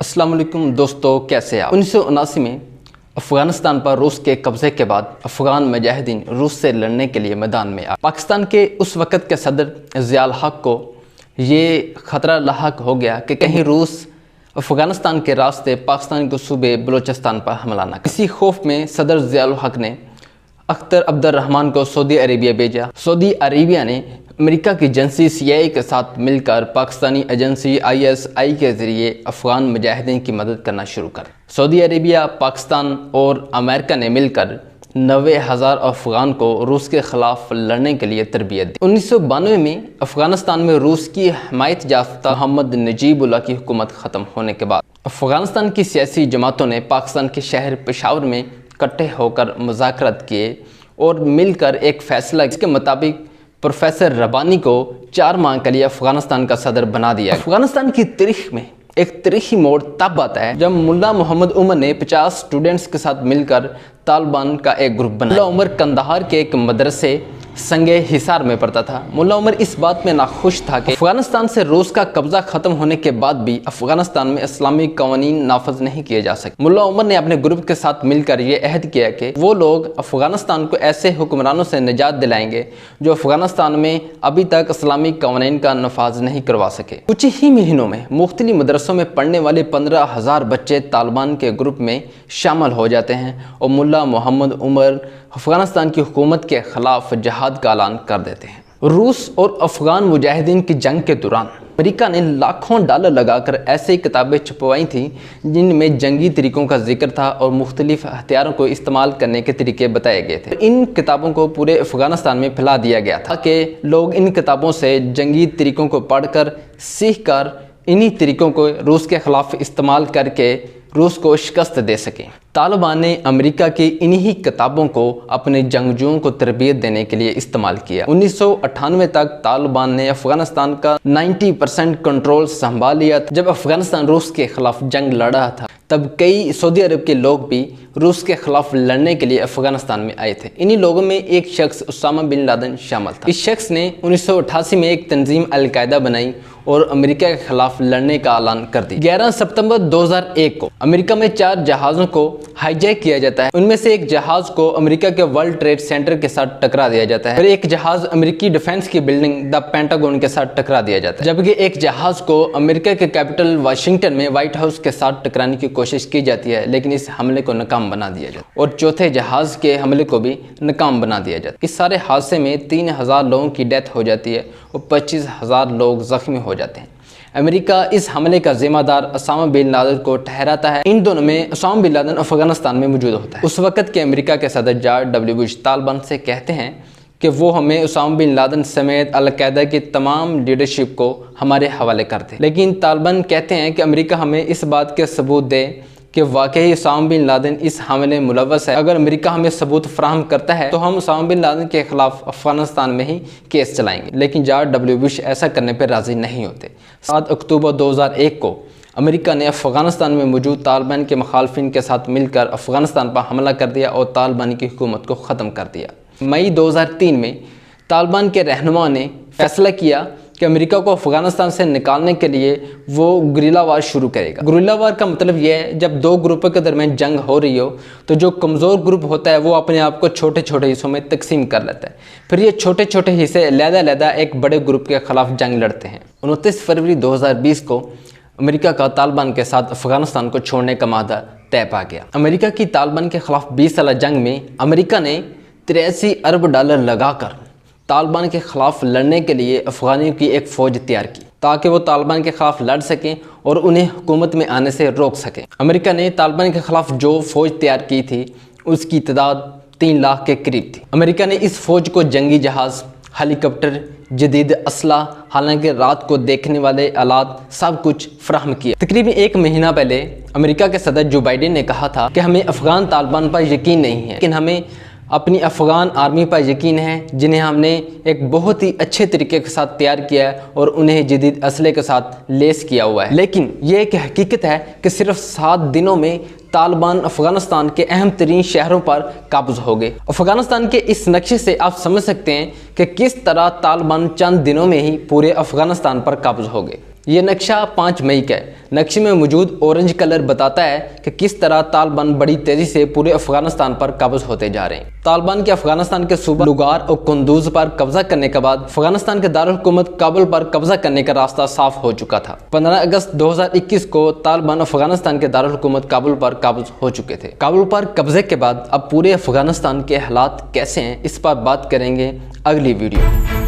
अस्सलाम वालेकुम दोस्तों, कैसे आप। 1979 में अफ़गानिस्तान पर रूस के कब्ज़े के बाद अफ़गान मुजाहिदीन रूस से लड़ने के लिए मैदान में आए। पाकिस्तान के उस वक़्त के सदर ज़िया हक़ को ये ख़तरा लाहक हो गया कि कहीं रूस अफ़गानिस्तान के रास्ते पाकिस्तान के सूबे बलूचिस्तान पर हमला न करे। इसी खौफ में सदर ज़िया हक़ ने अख्तर अब्दुर्रहमान को सऊदी अरेबिया भेजा। सऊदी अरेबिया ने अमेरिका की एजेंसी CIA के साथ मिलकर पाकिस्तानी एजेंसी ISI के ज़रिए अफ़गान मुजाहिदीन की मदद करना शुरू कर। सऊदी अरेबिया, पाकिस्तान और अमेरिका ने मिलकर 90,000 अफ़गान को रूस के ख़िलाफ़ लड़ने के लिए तरबियत दी। 1992 में अफ़गानिस्तान में रूस की हमायत याफ्ता मोहम्मद नजीबुल्लाह की हुकूमत ख़त्म होने के बाद अफ़गानिस्तान की सियासी जमातों ने पाकिस्तान के शहर पेशावर में इकट्ठे होकर मुज़ाकरात किए और मिलकर एक फ़ैसला इसके मुताबिक प्रोफेसर रब्बानी को 4 माह के लिए अफ़गानिस्तान का सदर बना दिया। अफ़गानिस्तान की तारीख़ में एक तारीख़ी मोड़ तब आता है जब मुल्ला मोहम्मद उमर ने 50 स्टूडेंट्स के साथ मिलकर तालिबान का एक ग्रुप बनाया। मुल्ला उमर कंदहार के एक मदरसे संगे हिसार में पढ़ता था। मुल्ला उमर इस बात में नाखुश था कि अफ़गानिस्तान से रूस का कब्ज़ा ख़त्म होने के बाद भी अफ़गानिस्तान में इस्लामी क़वानीन नाफज नहीं किए जा सके। मुल्ला उमर ने अपने ग्रुप के साथ मिलकर ये अहद किया कि वो लोग अफ़गानिस्तान को ऐसे हुक्मरानों से निजात दिलाएंगे जो अफ़गानिस्तान में अभी तक इस्लामी क़वानीन का नफाज नहीं करवा सके। कुछ ही महीनों में मुख्तलिफ मदरसों में पढ़ने वाले 15,000 बच्चे तालिबान के ग्रुप में शामिल हो जाते हैं और मुल्ला मोहम्मद उमर अफ़गानिस्तान की हुकूमत के ख़िलाफ़ जहाद का ऐलान कर देते हैं। रूस और अफ़गान मुजाहिदीन की जंग के दौरान अमेरिका ने लाखों डॉलर लगाकर ऐसी किताबें छपवाई थीं जिनमें जंगी तरीक़ों का जिक्र था और मुख्तलिफ हथियारों को इस्तेमाल करने के तरीके बताए गए थे। इन किताबों को पूरे अफ़गानिस्तान में फैला दिया गया था कि लोग इन किताबों से जंगी तरीक़ों को पढ़कर सीख कर इन्हीं तरीक़ों को रूस के ख़िलाफ़ इस्तेमाल करके रूस को शिकस्त दे सकें। तालिबान ने अमेरिका की इन्हीं किताबों को अपने जंगजुओं को तरबियत देने के लिए इस्तेमाल किया। 1998 तक तालिबान ने अफ़गानिस्तान का 90% कंट्रोल संभाल लिया था। जब अफ़गानिस्तान रूस के ख़िलाफ़ जंग लड़ रहा था तब कई सऊदी अरब के लोग भी रूस के ख़िलाफ़ लड़ने के लिए अफ़गानिस्तान में आए थे। इन्हीं लोगों में एक शख्स उसामा बिन लादेन शामिल था। इस शख्स ने 1988 में एक तंजीम अल-कायदा बनाई और अमेरिका के ख़िलाफ़ लड़ने का ऐलान कर दिया। 11 सितंबर 2001 को अमेरिका में 4 जहाज़ों को हाईजैक किया जाता है। उनमें से एक जहाज़ को अमेरिका के वर्ल्ड ट्रेड सेंटर के साथ टकरा दिया जाता है और एक जहाज़ अमेरिकी डिफेंस की बिल्डिंग द पेंटागन के साथ टकरा दिया जाता है, जबकि एक जहाज़ को अमेरिका के कैपिटल वाशिंगटन में व्हाइट हाउस के साथ टकराने की कोशिश की जाती है, लेकिन इस हमले को नाकाम बना दिया जाता है और चौथे जहाज़ के हमले को भी नाकाम बना दिया जाता है। इस सारे हादसे में 3,000 लोगों की डेथ हो जाती है और 25,000 लोग ज़ख्मी हो जाते हैं। अमेरिका इस हमले का ज़िम्मेदार उसामा बिन लादेन को ठहराता है। इन दोनों में उसामा बिन लादेन अफ़गानिस्तान में मौजूद होता है। उस वक़्त के अमेरिका के सदर जॉर्ज W. बुश तालिबान से कहते हैं कि वो हमें उसामा बिन लादेन समेत अल-कायदा की तमाम लीडरशिप को हमारे हवाले कर दे, लेकिन तालिबान कहते हैं कि अमेरिका हमें इस बात के सबूत दे कि वाकई उसामा बिन लादेन इस हमले में मुलव्वस है। अगर अमेरिका हमें सबूत फराहम करता है तो हम उसामा बिन लादेन के ख़िलाफ़ अफ़गानिस्तान में ही केस चलाएंगे, लेकिन जॉर्ज W. बुश ऐसा करने पर राज़ी नहीं होते। 7 अक्टूबर 2001 को अमेरिका ने अफ़गानिस्तान में मौजूद तालिबान के मुखालफिन के साथ मिलकर अफ़गानिस्तान पर हमला कर दिया और तालिबान की हुकूमत को ख़त्म कर दिया। मई 2003 में तालिबान के रहनुमा ने फैसला किया कि अमेरिका को अफ़गानिस्तान से निकालने के लिए वो गुरिल्ला वार शुरू करेगा। गुरिल्ला वार का मतलब यह है जब 2 ग्रुपों के दरमियान जंग हो रही हो तो जो कमज़ोर ग्रुप होता है वो अपने आप को छोटे छोटे हिस्सों में तकसीम कर लेता है, फिर ये छोटे छोटे हिस्से अलग-अलग एक बड़े ग्रुप के ख़िलाफ़ जंग लड़ते हैं। 29 फरवरी 2020 को अमेरिका का तालिबान के साथ अफ़गानिस्तान को छोड़ने का मादा तय पा गया। अमेरिका की तालिबान के ख़िलाफ़ 20 साल जंग में अमेरिका ने 83 अरब डॉलर लगाकर तालिबान के ख़िलाफ़ लड़ने के लिए अफ़गानियों की एक फ़ौज तैयार की ताकि वो तालिबान के ख़िलाफ़ लड़ सकें और उन्हें हुकूमत में आने से रोक सकें। अमेरिका ने तालिबान के ख़िलाफ़ जो फ़ौज तैयार की थी उसकी तादाद 3 लाख के करीब थी। अमेरिका ने इस फ़ौज को जंगी जहाज़, हेलीकॉप्टर, जदीद असला, हालांकि रात को देखने वाले आलात सब कुछ फराहम किया। तकरीबन 1 महीना पहले अमेरिका के सदर जो बाइडेन ने कहा था कि हमें अफ़गान तालिबान पर यकीन नहीं है, लेकिन हमें अपनी अफ़गान आर्मी पर यकीन है जिन्हें हमने एक बहुत ही अच्छे तरीके के साथ तैयार किया है और उन्हें जदीद असले के साथ लेस किया हुआ है। लेकिन ये एक हकीकत है कि सिर्फ 7 दिनों में तालिबान अफ़गानिस्तान के अहम तरीन शहरों पर काबज़ हो गए। अफ़गानिस्तान के इस नक्शे से आप समझ सकते हैं कि किस तरह तालिबान चंद दिनों में ही पूरे अफ़गानिस्तान पर काबज़ हो गए। یہ نقشہ 5 مئی کا ہے۔ نقشے میں موجود اورنج کلر بتاتا ہے کہ کس طرح طالبان بڑی تیزی سے پورے افغانستان پر قابض ہوتے جا رہے ہیں۔ طالبان کے افغانستان کے صوبہ لوگار اور قندوز پر قبضہ کرنے کے بعد افغانستان کے دارالحکومت کابل پر قبضہ کرنے کا راستہ صاف ہو چکا تھا۔ 15 اگست 2021 کو طالبان افغانستان کے دارالحکومت کابل پر قابض ہو چکے تھے۔ کابل پر قبضے کے بعد اب پورے افغانستان کے حالات کیسے ہیں، اس پر بات کریں گے اگلی ویڈیو۔